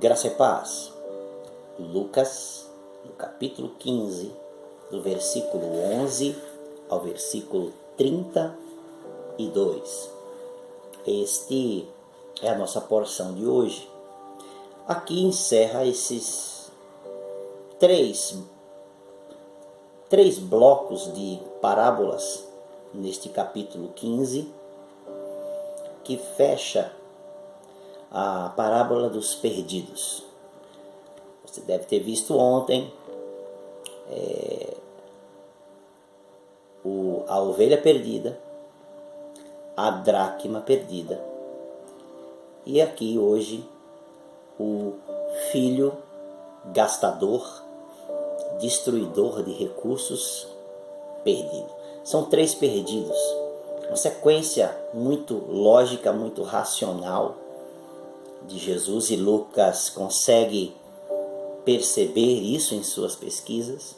Graça e paz. Lucas, no capítulo 15, do versículo 11 ao versículo 32. Este é a nossa porção de hoje. Aqui encerra esses três blocos de parábolas neste capítulo 15, que fecha a parábola dos perdidos. Você deve ter visto ontem a ovelha perdida, a dracma perdida, e aqui hoje o filho gastador, destruidor de recursos, perdido. São três perdidos, uma sequência muito lógica, muito racional de Jesus, e Lucas consegue perceber isso em suas pesquisas.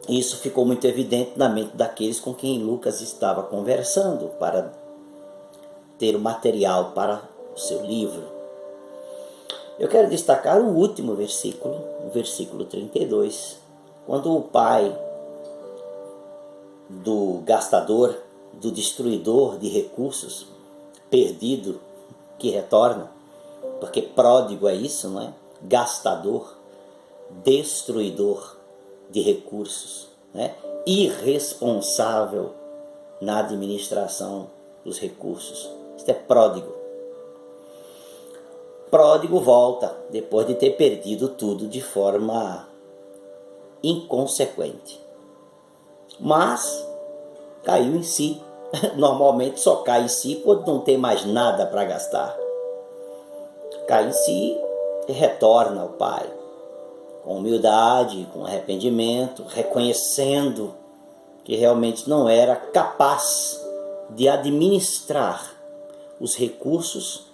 Isso ficou muito evidente na mente daqueles com quem Lucas estava conversando para ter o material para o seu livro. Eu quero destacar o último versículo, o versículo 32, quando o pai do gastador, do destruidor de recursos, perdido, que retorna, porque pródigo é isso, não é? Gastador, destruidor de recursos, né? Irresponsável na administração dos recursos. Isto é pródigo. Pródigo volta depois de ter perdido tudo de forma inconsequente. Mas caiu em si. Normalmente só cai em si quando não tem mais nada para gastar. Cai em si e retorna ao Pai, com humildade, com arrependimento, reconhecendo que realmente não era capaz de administrar os recursos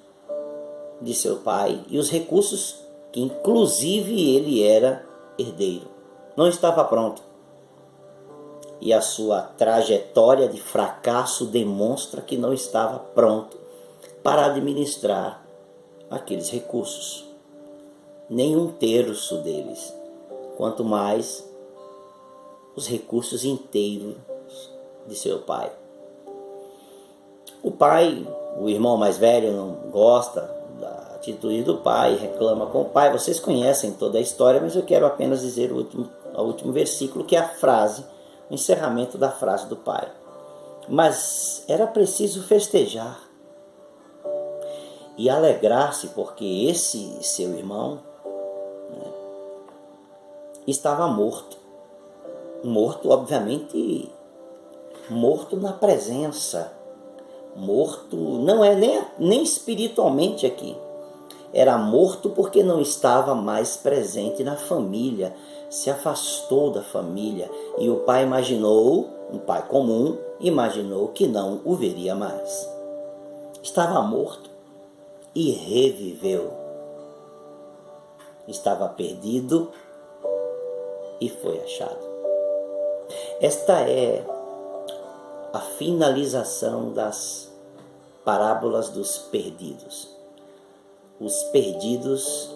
de seu pai e os recursos que inclusive ele era herdeiro. Não estava pronto. E a sua trajetória de fracasso demonstra que não estava pronto para administrar aqueles recursos. Nem um terço deles, quanto mais os recursos inteiros de seu pai. O pai, o irmão mais velho, não gosta da atitude do pai, reclama com o pai. Vocês conhecem toda a história, mas eu quero apenas dizer o último versículo, que é a frase, o encerramento da frase do pai. Mas era preciso festejar e alegrar-se, porque esse seu irmão, né, estava morto. Morto, obviamente, morto na presença. Morto não é nem espiritualmente aqui. Era morto porque não estava mais presente na família, se afastou da família, e o pai imaginou, um pai comum, imaginou que não o veria mais. Estava morto e reviveu. Estava perdido e foi achado. Esta é a finalização das parábolas dos perdidos. Os perdidos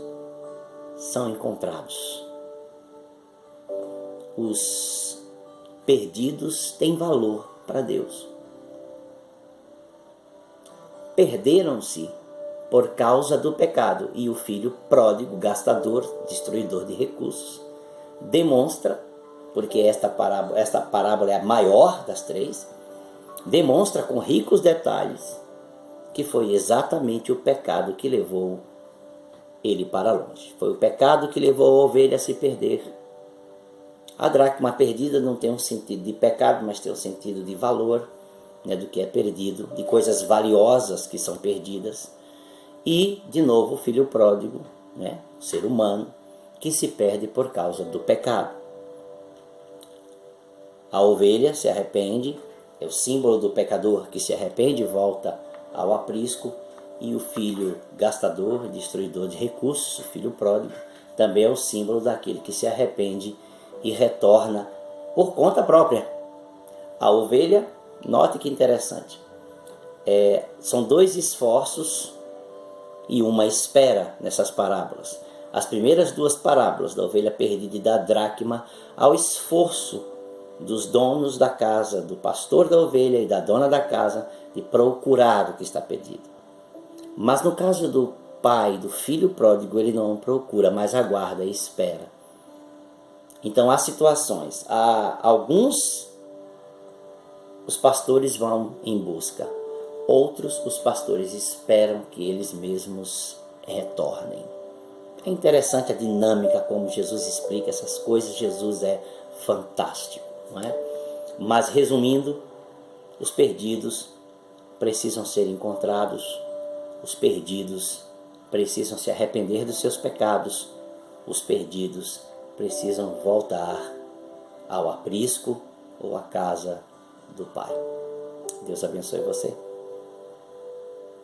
são encontrados. Os perdidos têm valor para Deus. Perderam-se por causa do pecado, e o filho pródigo, gastador, destruidor de recursos, demonstra, porque esta parábola é a maior das três, demonstra com ricos detalhes que foi exatamente o pecado que levou ele para longe. Foi o pecado que levou a ovelha a se perder. A dracma perdida não tem um sentido de pecado, mas tem um sentido de valor, né, do que é perdido, de coisas valiosas que são perdidas. E, de novo, o filho pródigo, né, o ser humano, que se perde por causa do pecado. A ovelha se arrepende, é o símbolo do pecador que se arrepende e volta ao aprisco, e o filho gastador, destruidor de recursos, o filho pródigo, também é o símbolo daquele que se arrepende e retorna por conta própria. A ovelha, note que interessante, são dois esforços e uma espera nessas parábolas. As primeiras duas parábolas, da ovelha perdida e da dracma, ao esforço dos donos da casa, do pastor da ovelha e da dona da casa, de procurar o que está perdido. Mas no caso do pai, do filho pródigo, ele não procura, mas aguarda e espera. Então há situações, há alguns os pastores vão em busca, outros os pastores esperam que eles mesmos retornem. É interessante a dinâmica como Jesus explica essas coisas. Jesus é fantástico, não é? Mas resumindo, os perdidos precisam ser encontrados, os perdidos precisam se arrepender dos seus pecados, os perdidos precisam voltar ao aprisco ou à casa do Pai. Deus abençoe você.